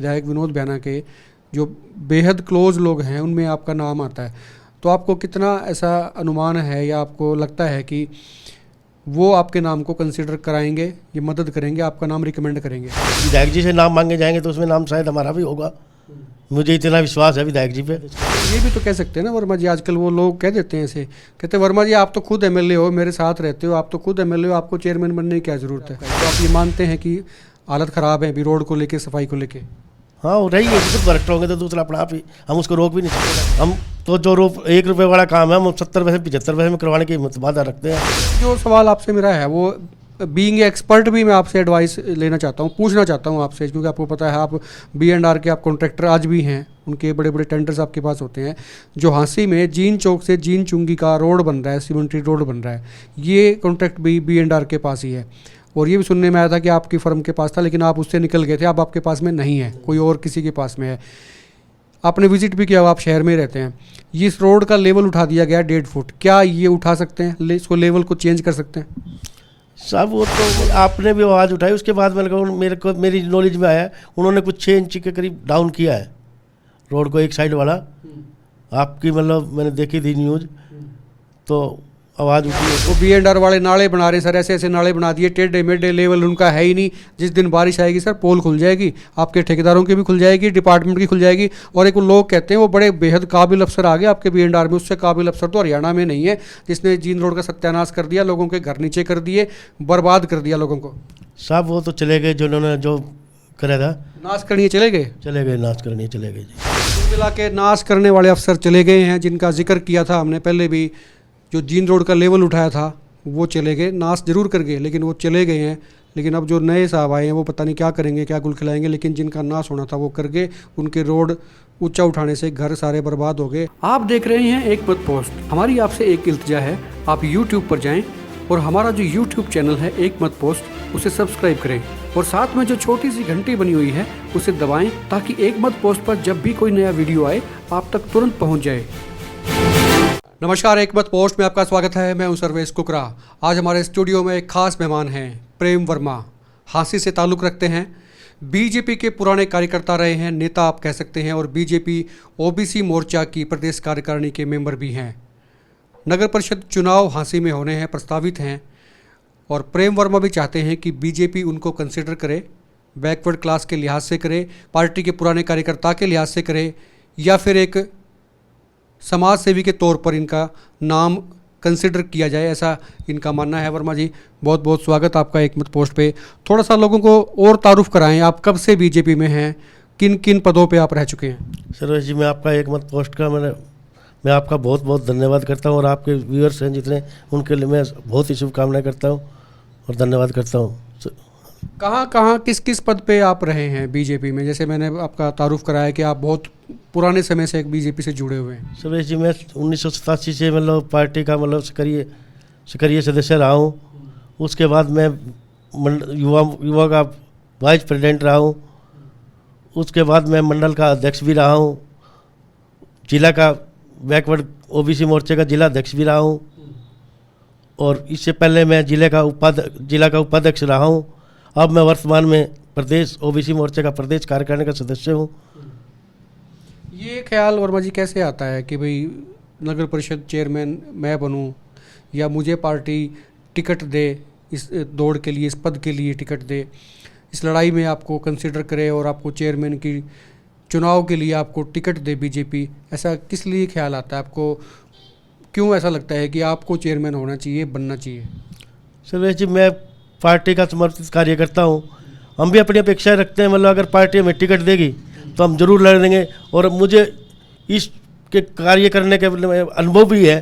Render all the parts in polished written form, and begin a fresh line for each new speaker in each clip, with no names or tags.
विधायक विनोद भैना के जो बेहद क्लोज लोग हैं उनमें आपका नाम आता है, तो आपको कितना ऐसा अनुमान है या आपको लगता है कि वो आपके नाम को कंसिडर कराएंगे, ये मदद करेंगे, आपका नाम रिकमेंड करेंगे?
विधायक जी से नाम मांगे जाएंगे तो उसमें नाम शायद हमारा भी होगा। मुझे इतना विश्वास है विधायक जी पे।
ये भी तो कह सकते हैं ना वर्मा जी, आजकल वो लोग कह देते हैं ऐसे, कहते हैं वर्मा जी आप तो खुद एमएलए हो, मेरे साथ रहते हो, आप तो खुद एमएलए हो, आपको चेयरमैन बनने की क्या ज़रूरत है? तो आप ये मानते हैं कि हालत ख़राब है अभी रोड को लेके, सफाई को लेके?
हाँ वो रही है, खुद बरकट होंगे तो दूसरा अपना आप ही, हम उसको रोक भी नहीं सकते। हम तो जो ₹1 वाला काम है हम 70 पैसे 75 पैसे में करवाने की वादा रखते हैं।
जो सवाल आपसे मेरा है वो बीइंग एक्सपर्ट भी मैं आपसे एडवाइस लेना चाहता हूँ, पूछना चाहता हूँ आपसे, क्योंकि आपको पता है आप B&R के आप कॉन्ट्रैक्टर आज भी हैं, उनके बड़े बड़े टेंडर्स आपके पास होते हैं। जो हांसी में जीन चौक से जीन चुंगी का रोड बन रहा है, सीमेंट्री रोड बन रहा है, ये कॉन्ट्रैक्ट भी B&R के पास ही है। और ये भी सुनने में आया था कि आपकी फर्म के पास था, लेकिन आप उससे निकल गए थे, अब आपके पास में नहीं है, कोई और किसी के पास में है। आपने विजिट भी किया, आप शहर में रहते हैं। ये इस रोड का लेवल उठा दिया गया 1.5 फुट, क्या ये उठा सकते हैं, इसको लेवल को चेंज कर सकते हैं?
साहब वो तो आपने भी आवाज़ उठाई, उसके बाद मेरी नॉलेज में आया उन्होंने कुछ 6 इंच के करीब डाउन किया है रोड को, एक साइड वाला। आपकी मैंने देखी थी न्यूज़, तो आवाज़ उठी है।
वो B&R वाले नाले बना रहे हैं सर, ऐसे ऐसे नाले बना दिए, टेढ़े मेढ़े, लेवल उनका है ही नहीं। जिस दिन बारिश आएगी सर पोल खुल जाएगी, आपके ठेकेदारों की भी खुल जाएगी, डिपार्टमेंट की खुल जाएगी। और एक लोग कहते हैं वो बड़े बेहद काबिल अफसर आ गए आपके B&R में, उससे काबिल अफसर तो हरियाणा में नहीं है, जिसने जीन रोड का सत्यानाश कर दिया, लोगों के घर नीचे कर दिए, बर्बाद कर दिया लोगों को।
साहब वो तो चले गए, जिन्होंने जो करा था
नाश करनी चले गए,
नाश करनी चले गए जी।
कुल मिला के नाश करने वाले अफसर चले गए हैं, जिनका जिक्र किया था हमने पहले भी। जो जीन रोड का लेवल उठाया था वो चले गए, नाश जरूर कर गए, लेकिन वो चले गए हैं। लेकिन अब जो नए साहब आए हैं वो पता नहीं क्या करेंगे, क्या गुल खिलाएंगे, लेकिन जिनका नाश होना था वो कर गए। उनके रोड ऊंचा उठाने से घर सारे बर्बाद हो गए। आप देख रहे हैं एक मत पोस्ट। हमारी आपसे एक इल्तिजा है, आप YouTube पर जाएं और हमारा जो YouTube चैनल है एक मत पोस्ट, उसे सब्सक्राइब करें और साथ में जो छोटी सी घंटी बनी हुई है उसे दबाएं, ताकि एक मत पोस्ट पर जब भी कोई नया वीडियो आए आप तक तुरंत पहुँच जाए। नमस्कार, एक मत पोस्ट में आपका स्वागत है। मैं हूं सर्वेश कुकरा। आज हमारे स्टूडियो में एक खास मेहमान हैं, प्रेम वर्मा। हांसी से ताल्लुक़ रखते हैं, बीजेपी के पुराने कार्यकर्ता रहे हैं, नेता आप कह सकते हैं, और बीजेपी OBC मोर्चा की प्रदेश कार्यकारिणी के मेंबर भी हैं। नगर परिषद चुनाव हांसी में होने हैं, प्रस्तावित हैं, और प्रेम वर्मा भी चाहते हैं कि बीजेपी उनको कंसिडर करे, बैकवर्ड क्लास के लिहाज से करे, पार्टी के पुराने कार्यकर्ता के लिहाज से करे, या फिर एक समाज सेवी के तौर पर इनका नाम कंसिडर किया जाए, ऐसा इनका मानना है। वर्मा जी बहुत बहुत स्वागत आपका एक मत पोस्ट पे। थोड़ा सा लोगों को और तारुफ कराएं, आप कब से बीजेपी में हैं, किन किन पदों पे आप रह चुके हैं?
सर्वेश जी, मैं आपका एक मत पोस्ट का मैं आपका बहुत बहुत धन्यवाद करता हूँ, और आपके व्यूअर्स हैं जितने, उनके लिए मैं बहुत ही शुभकामनाएं करता हूँ और धन्यवाद करता हूँ।
कहाँ किस किस पद पे आप रहे हैं बीजेपी में? जैसे मैंने आपका तारुफ कराया कि आप बहुत पुराने समय से बीजेपी से जुड़े हुए हैं।
सुरेश जी, मैं 1987 से पार्टी का सक्रिय सदस्य रहा हूँ। उसके बाद मैं युवा का वाइस प्रेसिडेंट रहा हूँ। उसके बाद मैं मंडल का अध्यक्ष भी रहा हूँ। जिला का बैकवर्ड OBC मोर्चे का जिला अध्यक्ष भी रहा हूँ, और इससे पहले मैं जिला का उपाध्यक्ष रहा हूँ। अब मैं वर्तमान में प्रदेश OBC मोर्चे का प्रदेश कार्यकारिणी का सदस्य हूँ।
ये ख्याल वर्मा जी कैसे आता है कि भाई नगर परिषद चेयरमैन मैं बनूं, या मुझे पार्टी टिकट दे, इस दौड़ के लिए, इस पद के लिए टिकट दे, इस लड़ाई में आपको कंसिडर करे और आपको चेयरमैन की चुनाव के लिए आपको टिकट दे बीजेपी? ऐसा किस लिए ख्याल आता है आपको? क्यों ऐसा लगता है कि आपको चेयरमैन होना चाहिए, बनना चाहिए?
सुरेश जी, मैं पार्टी का समर्पित कार्यकर्ता हूँ। हम भी अपनी अपेक्षाएं रखते हैं, अगर पार्टी हमें टिकट देगी तो हम जरूर लड़ेंगे। और मुझे इसके कार्य करने के अनुभव भी है,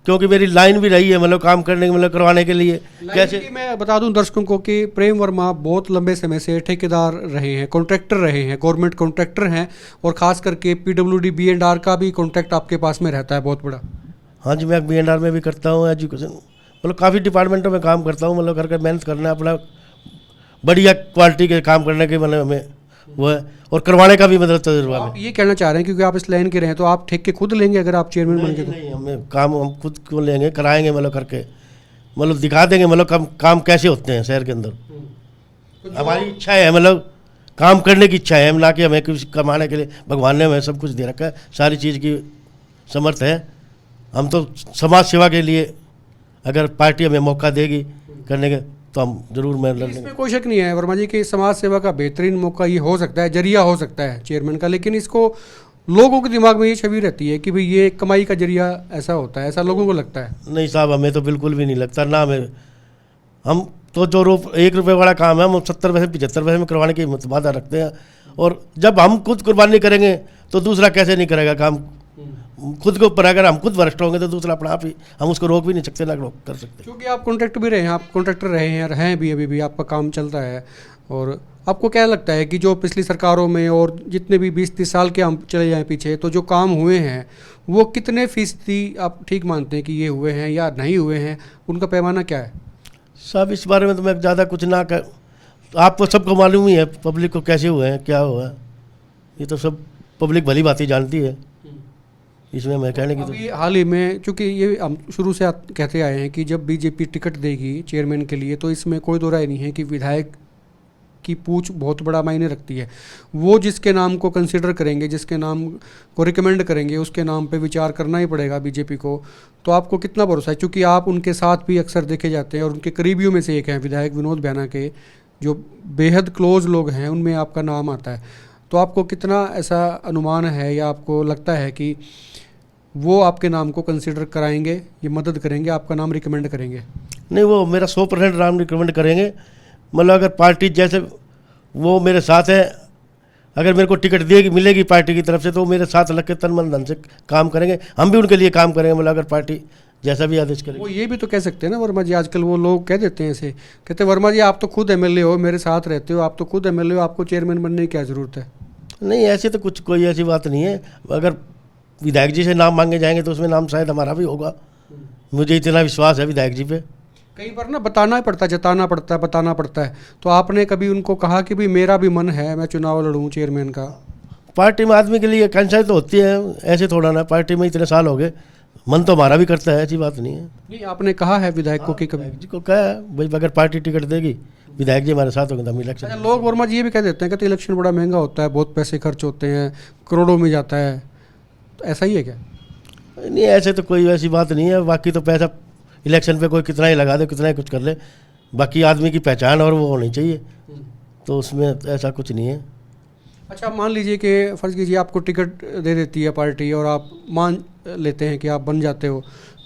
क्योंकि मेरी लाइन भी रही है काम करने के करवाने के लिए। कैसे मैं
बता दूं दर्शकों को कि प्रेम वर्मा बहुत लंबे समय से ठेकेदार रहे हैं, कॉन्ट्रैक्टर रहे हैं, गवर्नमेंट कॉन्ट्रैक्टर हैं, और ख़ास करके PWD B&R का भी कॉन्ट्रैक्ट आपके पास में रहता है बहुत बड़ा।
हाँ जी, मैं B&R में भी करता हूँ एजुकेशन, काफ़ी डिपार्टमेंटों में काम करता हूँ। करके मेहनत करना, अपना बढ़िया क्वालिटी के काम करने के हमें वो है, और करवाने का भी तजुर्बा है।
आप ये कहना चाह रहे हैं क्योंकि आप इस लाइन के रहे हैं, तो आप ठेके खुद लेंगे अगर आप चेयरमैन बन के?
नहीं, हमें काम हम खुद को लेंगे, कराएंगे, करके दिखा देंगे काम कैसे होते हैं शहर के अंदर। हमारी इच्छा है काम करने की इच्छा है, ना कि हमें कुछ कमाने के लिए। भगवान ने हमें सब कुछ दे रखा है, सारी चीज़ की समर्थ है। हम तो समाज सेवा के लिए अगर पार्टी हमें मौका देगी करने के तो हम जरूर मैं लड़ लेंगे।
इसमें कोई शक नहीं है वर्मा जी कि समाज सेवा का बेहतरीन मौका ये हो सकता है, जरिया हो सकता है चेयरमैन का, लेकिन इसको लोगों के दिमाग में ये छवि रहती है कि भाई ये कमाई का जरिया ऐसा होता है, ऐसा लोगों को लगता है।
नहीं साहब, हमें तो बिल्कुल भी नहीं लगता ना। हम तो जो 1 रुपये वाला काम है हम 70 पैसे 75 पैसे में करवाने की वादा रखते हैं। और जब हम खुद कुर्बानी करेंगे तो दूसरा कैसे नहीं करेगा काम। खुद के ऊपर अगर हम खुद वरिष्ठ होंगे तो दूसरा अपना आप ही, हम उसको रोक भी नहीं सकते ना रोक कर सकते।
क्योंकि आप कॉन्ट्रैक्ट भी रहे हैं, आप कॉन्ट्रैक्टर रहे हैं, रहें भी, अभी भी आपका काम चलता है। और आपको क्या लगता है कि जो पिछली सरकारों में और जितने भी 20-30 साल के हम चले जाएं पीछे, तो जो काम हुए हैं वो कितने फीसदी आप ठीक मानते हैं कि ये हुए हैं या नहीं हुए हैं, उनका पैमाना क्या है?
साहब इस बारे में तो मैं ज़्यादा कुछ ना कर, आपको सबको मालूम ही है पब्लिक को कैसे हुए हैं, क्या हुआ है, ये तो सब पब्लिक भली बात ही जानती है। इसमें मैं कहने की
अभी हाल ही में, चूँकि ये हम शुरू से कहते आए हैं कि जब बीजेपी टिकट देगी चेयरमैन के लिए तो इसमें कोई दो राय नहीं है कि विधायक की पूछ बहुत बड़ा मायने रखती है। वो जिसके नाम को कंसिडर करेंगे, जिसके नाम को रिकमेंड करेंगे, उसके नाम पे विचार करना ही पड़ेगा बीजेपी को। तो आपको कितना भरोसा है, चूँकि आप उनके साथ भी अक्सर देखे जाते हैं और उनके करीबियों में से एक हैं विधायक विनोद बैना के, जो बेहद क्लोज लोग हैं, उनमें आपका नाम आता है। तो आपको कितना ऐसा अनुमान है या आपको लगता है कि वो आपके नाम को कंसिडर कराएंगे, ये मदद करेंगे, आपका नाम रिकमेंड करेंगे?
नहीं, वो मेरा 100% नाम रिकमेंड करेंगे। मतलब अगर पार्टी जैसे वो मेरे साथ है, अगर मेरे को टिकट देगी मिलेगी पार्टी की तरफ से तो वो मेरे साथ लग के तन मन धन से काम करेंगे, हम भी उनके लिए काम करेंगे। मतलब अगर पार्टी जैसा भी आदेश करेगी।
वो ये भी तो कह सकते हैं ना वर्मा जी, आजकल वो लोग कह देते हैं ऐसे, कहते हैं वर्मा जी आप तो खुद एमएलए हो, मेरे साथ रहते हो, आप तो खुद एमएलए हो, आपको चेयरमैन बनने की क्या ज़रूरत है?
नहीं, ऐसे तो कुछ कोई ऐसी बात नहीं है। अगर विधायक जी से नाम मांगे जाएंगे तो उसमें नाम शायद हमारा भी होगा। मुझे इतना विश्वास है विधायक जी पे।
कई बार ना बताना ही पड़ता है, जताना पड़ता है, बताना पड़ता है। तो आपने कभी उनको कहा कि भाई मेरा भी मन है मैं चुनाव लड़ूं चेयरमैन का?
पार्टी में आदमी के लिए कंसाई तो होती है, ऐसे थोड़ा ना। पार्टी में इतने साल हो गए, मन तो हमारा भी करता है, ऐसी बात नहीं है।
नहीं, आपने कहा है विधायक को कि कभी?
विधायक जी को कहा है भाई अगर पार्टी टिकट देगी विधायक जी हमारे साथ होंगे तो हम इलेक्शन।
अच्छा, लोग वर्मा जी ये भी कह देते हैं कि इलेक्शन बड़ा महंगा होता है, बहुत पैसे खर्च होते हैं, करोड़ों में जाता है, तो ऐसा ही है क्या?
नहीं, ऐसे तो कोई ऐसी बात नहीं है। बाकी तो पैसा इलेक्शन पे कोई कितना ही लगा दे, कितना ही कुछ कर ले, बाकी आदमी की पहचान और वो होनी चाहिए, तो उसमें ऐसा कुछ नहीं है।
अच्छा, मान लीजिए कि फ़र्ज़ कीजिए आपको टिकट दे देती है पार्टी और आप मान लेते हैं कि आप बन जाते हो,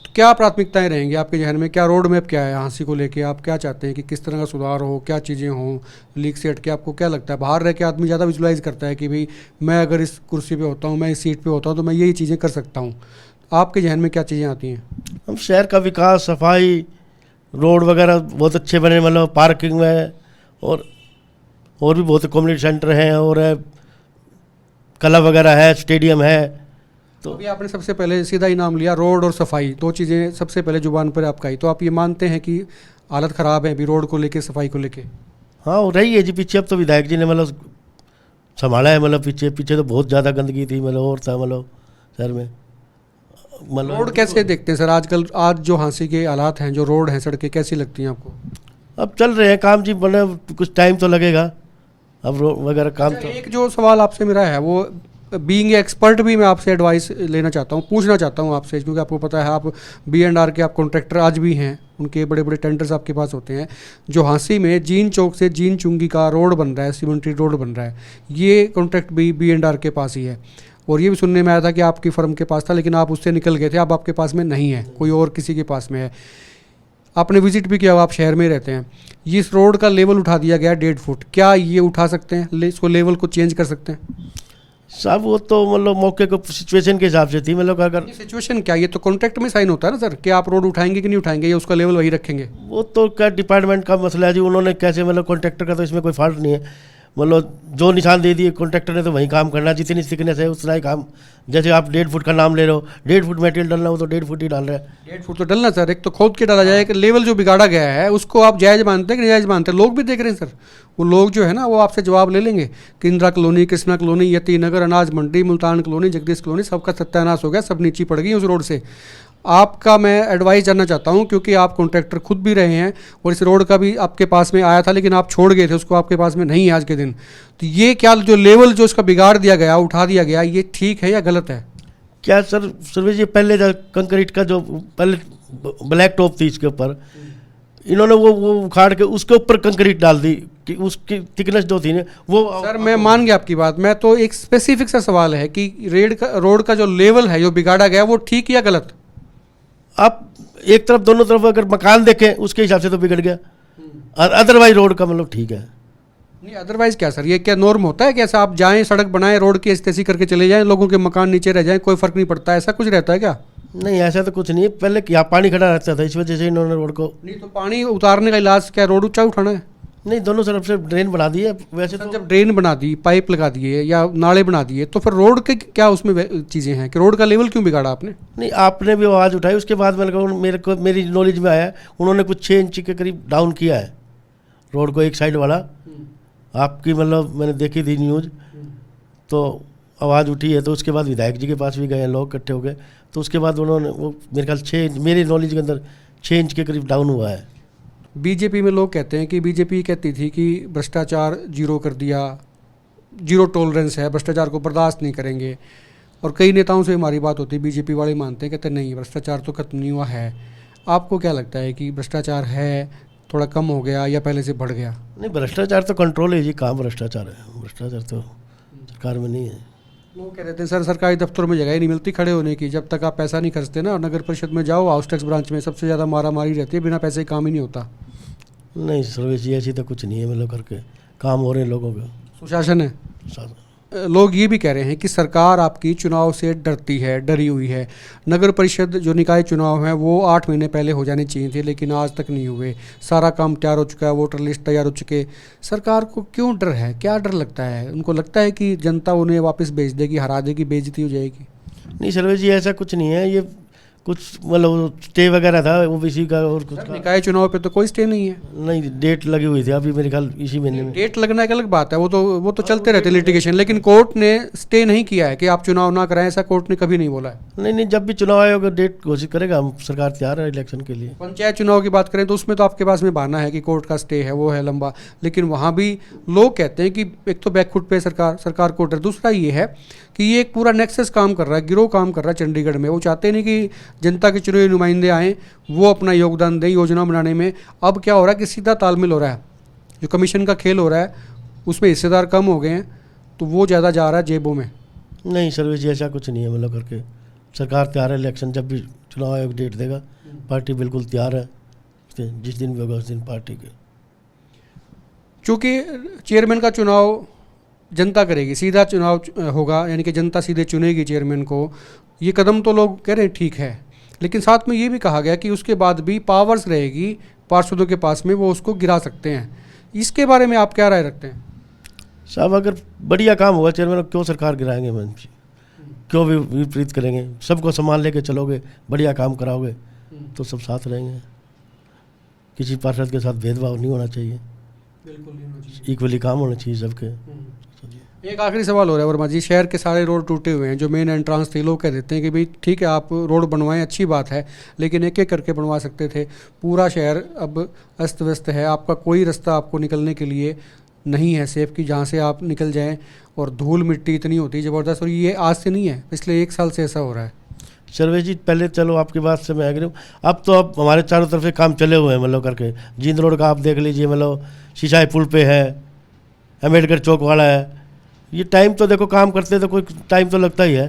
तो क्या प्राथमिकताएं रहेंगी आपके जहन में? क्या रोड मैप क्या है हाँसी को लेके? आप क्या चाहते हैं कि किस तरह का सुधार हो, क्या चीज़ें हों, लीक से हटके? आपको क्या लगता है? बाहर रह के आदमी ज़्यादा विजुलाइज़ करता है कि भाई मैं अगर इस कुर्सी पे होता हूँ, मैं इस सीट पे होता हूँ तो मैं यही चीज़ें कर सकता हूँ। आपके जहन में क्या चीज़ें आती हैं?
हम शहर का विकास, सफाई, रोड वगैरह बहुत अच्छे बने, मतलब पार्किंग में और भी बहुत कम्युनिटी सेंटर हैं और क्लब वगैरह है, स्टेडियम है।
तो अभी आपने सबसे पहले सीधा ही नाम लिया, रोड और सफाई, दो चीज़ें सबसे पहले जुबान पर आपका आई। तो आप ये मानते हैं कि हालत ख़राब है अभी रोड को लेके, सफाई को लेके?
हाँ, हो रही है जी। पीछे अब तो विधायक जी ने मतलब संभाला है। मतलब पीछे तो बहुत ज़्यादा गंदगी थी, मतलब और था मतलब शहर में। मतलब
रोड कैसे देखते हैं सर आजकल? आज जो हाँसी के हालात हैं, जो रोड हैं, सड़कें कैसी लगती हैं आपको?
अब चल रहे हैं काम जी, मतलब कुछ टाइम तो लगेगा अब रोड वगैरह काम।
अच्छा, एक जो सवाल आपसे मेरा है वो बीइंग एक्सपर्ट भी मैं आपसे एडवाइस लेना चाहता हूँ, पूछना चाहता हूँ आपसे, क्योंकि आपको पता है आप B&R के आप कॉन्ट्रैक्टर आज भी हैं, उनके बड़े बड़े टेंडर्स आपके पास होते हैं। जो हाँसी में जीन चौक से जीन चुंगी का रोड बन रहा है, सीमेंट्री रोड बन रहा है, ये कॉन्ट्रैक्ट भी B&R के पास ही है। और ये भी सुनने में आया था कि आपकी फर्म के पास था, लेकिन आप उससे निकल गए थे, अब आपके पास में नहीं है, कोई और किसी के पास में है। आपने विजिट भी किया हुआ, आप शहर में रहते हैं। ये इस रोड का लेवल उठा दिया गया 1.5 फुट, क्या ये उठा सकते हैं? इसको लेवल को चेंज कर सकते हैं?
साहब वो तो मतलब मौके को सिचुएशन के हिसाब से थी। मतलब अगर
सिचुएशन क्या, ये तो कॉन्ट्रैक्ट में साइन होता है ना सर, कि आप रोड उठाएंगे कि नहीं उठाएंगे, या उसका लेवल वही रखेंगे?
वो तो क्या डिपार्टमेंट का मसला है जी, उन्होंने कैसे, मतलब कॉन्ट्रैक्टर का तो इसमें कोई फॉल्ट नहीं है। मतलब जो निशान दे दिए कॉन्ट्रैक्टर ने तो वही काम करना, जितनी थिकनेस है उतना ही काम। जैसे आप 1.5 फुट का नाम ले रहे हो, 1.5 फुट मटेरियल डालना हो तो 1.5 फुट ही डाल रहे हैं।
1.5 फुट तो डलना सर, एक तो खोद के डाला जाए, एक लेवल जो बिगाड़ा गया है उसको आप जायज़ मानते हैं कि नाजायज़ मानते हैं? लोग भी देख रहे हैं सर, वो लोग जो है ना वो आपसे जवाब ले लेंगे कि इंदिरा कॉलोनी, कृष्णा कॉलोनी, यती नगर, अनाज मंडी, मुल्तान कॉलोनी, जगदीश कॉलोनी, सबका सत्यानाश हो गया, सब नीचे पड़ गई उस रोड से। आपका मैं एडवाइस जानना चाहता हूँ, क्योंकि आप कॉन्ट्रैक्टर खुद भी रहे हैं और इस रोड का भी आपके पास में आया था, लेकिन आप छोड़ गए थे उसको, आपके पास में नहीं है आज के दिन। तो ये क्या जो लेवल जो इसका बिगाड़ दिया गया, उठा दिया गया, ये ठीक है या गलत है?
क्या सर सर्वेश जी, पहले जो कंक्रीट का जो पहले ब्लैक टॉप थी इसके ऊपर, इन्होंने वो उखाड़ के उसके ऊपर कंक्रीट डाल दी कि उसकी थिकनेस जो थी ना वो।
सर मैं मान गया आपकी बात, मैं तो एक स्पेसिफिक सा सवाल है कि रोड का जो लेवल है जो बिगाड़ा गया वो ठीक या गलत?
आप एक तरफ दोनों तरफ अगर मकान देखें उसके हिसाब से तो बिगड़ गया, और अदरवाइज रोड का मतलब ठीक है।
नहीं अदरवाइज क्या सर, ये क्या नॉर्म होता है कि ऐसा आप जाएं सड़क बनाएं रोड की ऐसी तैसी करके चले जाएं, लोगों के मकान नीचे रह जाएं, कोई फर्क नहीं पड़ता, ऐसा कुछ रहता है क्या?
नहीं ऐसा तो कुछ नहीं है, पहले यहाँ पानी खड़ा रहता था, इस वजह से इन्होंने रोड को।
नहीं तो पानी उतारने का इलाज क्या रोड ऊंचा उठाना है?
नहीं, दोनों तरफ से ड्रेन बना दी है वैसे
सर
तो।
जब ड्रेन बना दी, पाइप लगा दिए या नाले बना दिए, तो फिर रोड के क्या उसमें चीज़ें हैं कि रोड का लेवल क्यों बिगाड़ा आपने?
नहीं, आपने भी आवाज़ उठाई, उसके बाद मेरी नॉलेज में आया उन्होंने कुछ 6 इंच के करीब डाउन किया है रोड को, एक साइड वाला। आपकी मतलब मैंने देखी थी न्यूज़, तो आवाज़ उठी है, तो उसके बाद विधायक जी के पास भी गए लोग इकट्ठे हो गए, तो उसके बाद उन्होंने वो मेरे ख्याल 6 इंच, मेरी नॉलेज के अंदर 6 इंच के करीब डाउन हुआ है।
बीजेपी में लोग कहते हैं कि बीजेपी कहती थी कि भ्रष्टाचार जीरो कर दिया, जीरो टॉलरेंस है, भ्रष्टाचार को बर्दाश्त नहीं करेंगे। और कई नेताओं से हमारी बात होती है, बीजेपी वाले मानते हैं, कहते हैं नहीं भ्रष्टाचार तो खत्म नहीं हुआ है। आपको क्या लगता है कि भ्रष्टाचार है, थोड़ा कम हो गया या पहले से बढ़ गया?
नहीं, भ्रष्टाचार तो कंट्रोल है जी, कहाँ भ्रष्टाचार है, भ्रष्टाचार तो सरकार में नहीं है।
लोग कह देते हैं सर सरकारी दफ्तरों में जगह ही नहीं मिलती खड़े होने की, जब तक आप पैसा नहीं खर्चते ना। और नगर परिषद में जाओ, हाउस टैक्स ब्रांच में सबसे ज़्यादा मारा मारी रहती है, बिना पैसे काम ही नहीं होता।
नहीं सर्वेश जी, ऐसी तो कुछ नहीं है, मतलब करके काम हो रहे हैं लोगों के
सुशासन है।
साथ।
लोग ये भी कह रहे हैं कि सरकार आपकी चुनाव से डरती है, डरी हुई है। नगर परिषद जो निकाय चुनाव हैं वो 8 महीने पहले हो जाने चाहिए थे, लेकिन आज तक नहीं हुए। सारा काम तैयार हो चुका है, वोटर लिस्ट तैयार हो चुके। सरकार को क्यों डर है, क्या डर लगता है? उनको लगता है कि जनता उन्हें वापस भेज देगी, हरा देगी, बेइज्जती हो जाएगी?
नहीं सर्वेश जी, ऐसा कुछ नहीं है, ये कुछ मतलब स्टे वगैरह था ओबीसी का और कुछ का।
निकाय चुनाव पे तो कोई स्टे नहीं है।
नहीं, डेट लगी हुई थी अभी मेरे ख्याल इसी महीने में।
डेट लगना एक अलग बात है, वो तो चलते रहते लिटिगेशन, लेकिन कोर्ट ने स्टे नहीं किया है कि आप चुनाव ना कराएं, ऐसा कोर्ट ने कभी नहीं बोला है।
नहीं, जब भी चुनाव आयोग डेट घोषित करेगा, हम सरकार तैयार है इलेक्शन के लिए।
पंचायत चुनाव की बात करें तो उसमें तो आपके पास में बहाना है कि कोर्ट का स्टे है, वो है लंबा, लेकिन वहाँ भी लोग कहते हैं कि एक तो बैकफुट पे सरकार को डर, दूसरा ये है कि ये एक पूरा नेक्सस काम कर रहा है, गिरोह काम कर रहा है चंडीगढ़ में। वो चाहते नहीं कि जनता के चुने हुए नुमाइंदे आएँ, वो अपना योगदान दें योजना बनाने में। अब क्या हो रहा है कि सीधा तालमेल हो रहा है, जो कमीशन का खेल हो रहा है उसमें हिस्सेदार कम हो गए हैं, तो वो ज़्यादा जा रहा है जेबों में।
नहीं सर्वेश जी, ऐसा कुछ नहीं है, मतलब करके सरकार तैयार है। इलेक्शन जब भी चुनाव आयोग डेट देगा, पार्टी बिल्कुल तैयार है, जिस दिन भी होगा उस दिन पार्टी के।
चूँकि चेयरमैन का चुनाव जनता करेगी, सीधा चुनाव होगा, यानी कि जनता सीधे चुनेगी चेयरमैन को। ये कदम तो लोग कह रहे हैं ठीक है, लेकिन साथ में ये भी कहा गया कि उसके बाद भी पावर्स रहेगी पार्षदों के पास में, वो उसको गिरा सकते हैं। इसके बारे में आप क्या राय रखते हैं?
साहब, अगर बढ़िया काम होगा चेयरमैन, क्यों सरकार गिराएंगे मैम जी, क्यों भी विपरीत करेंगे? सबको सम्मान लेके चलोगे, बढ़िया काम कराओगे तो सब साथ रहेंगे। किसी पार्षद के साथ भेदभाव नहीं होना चाहिए,
बिल्कुल नहीं होना चाहिए,
इक्वली काम होना चाहिए सबके।
एक आखिरी सवाल हो रहा है वर्मा जी, शहर के सारे रोड टूटे हुए हैं, जो मेन एंट्रांस थे, लोग कह देते हैं कि भाई ठीक है आप रोड बनवाएं, अच्छी बात है, लेकिन एक एक करके बनवा सकते थे। पूरा शहर अब अस्त व्यस्त है, आपका कोई रास्ता आपको निकलने के लिए नहीं है सेफ कि जहाँ से आप निकल जाएं, और धूल मिट्टी इतनी होती है ज़बरदस्त। और ये आज से नहीं है, पिछले 1 साल से ऐसा हो रहा है।
सर्वेश जी, पहले चलो आपकी बात से मैं एग्री हूँ, अब हमारे चारों तरफ से काम चले हुए हैं, मतलब करके जींद रोड का आप देख लीजिए, मतलब शीशाई पुल पे है, अम्बेडकर चौक वाला है। ये टाइम तो देखो काम करते तो कोई टाइम तो लगता ही है,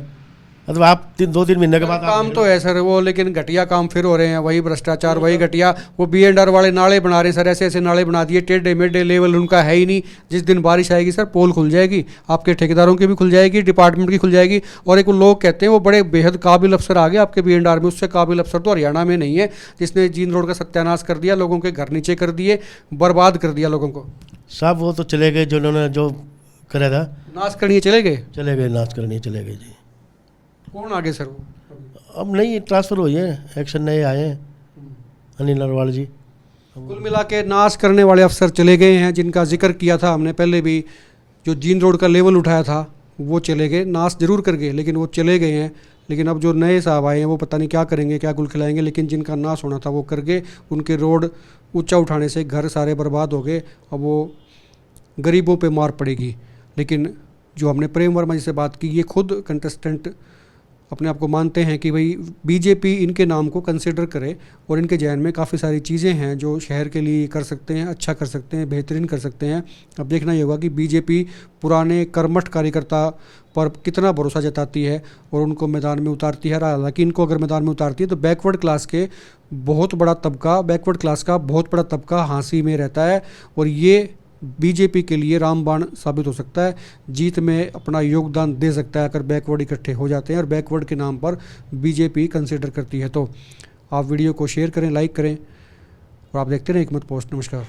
मतलब आप 2-3 महीने के बाद
काम तो है सर वो, लेकिन घटिया काम फिर हो रहे हैं, वही भ्रष्टाचार, वही घटिया। वो B&R वाले नाले बना रहे हैं सर, ऐसे ऐसे नाले बना दिए, टेढ़े मेढ़े, लेवल उनका है ही नहीं। जिस दिन बारिश आएगी सर, पोल खुल जाएगी, आपके ठेकेदारों की भी खुल जाएगी, डिपार्टमेंट की खुल जाएगी। और एक लोग कहते हैं वो बड़े बेहद काबिल अफसर आ गए आपके B&R में, उससे काबिल अफसर तो हरियाणा में नहीं है, जिसने जींद रोड का सत्यानाश कर दिया, लोगों के घर नीचे कर दिए, बर्बाद कर दिया लोगों को।
साहब वो तो चले गए, जिन्होंने जो करा था,
नाश करनी चले गए
नाच करने चले गए जी।
कौन आगे सर वो?
अब नहीं, ट्रांसफ़र हुई है, एक्शन नए आए हैं, अनिल अग्रवाल जी।
कुल मिला के नाश करने वाले अफसर चले गए हैं, जिनका जिक्र किया था हमने पहले भी, जो जींद रोड का लेवल उठाया था वो चले गए, नाश जरूर कर गए, लेकिन वो चले गए हैं। लेकिन अब जो नए साहब आए हैं वो पता नहीं क्या करेंगे, क्या गुल खिलाएंगे, लेकिन जिनका नाश होना था वो कर गए। उनके रोड ऊंचा उठाने से घर सारे बर्बाद हो गए। अब वो गरीबों पे मार पड़ेगी। लेकिन जो हमने प्रेम वर्मा जी से बात की, ये खुद कंटेस्टेंट अपने आप को मानते हैं कि भाई बीजेपी इनके नाम को कंसिडर करे और इनके जहन में काफ़ी सारी चीज़ें हैं जो शहर के लिए कर सकते हैं, अच्छा कर सकते हैं, बेहतरीन कर सकते हैं। अब देखना ही होगा कि बीजेपी पुराने कर्मठ कार्यकर्ता पर कितना भरोसा जताती है और उनको मैदान में उतारती है। हालांकि इनको अगर मैदान में उतारती है तो बैकवर्ड क्लास का बहुत बड़ा तबका हाँसी में रहता है और ये बीजेपी के लिए रामबाण साबित हो सकता है। जीत में अपना योगदान दे सकता है अगर बैकवर्ड इकट्ठे हो जाते हैं और बैकवर्ड के नाम पर बीजेपी कंसिडर करती है। तो आप वीडियो को शेयर करें, लाइक करें और आप देखते रहें हिकमत पोस्ट। नमस्कार।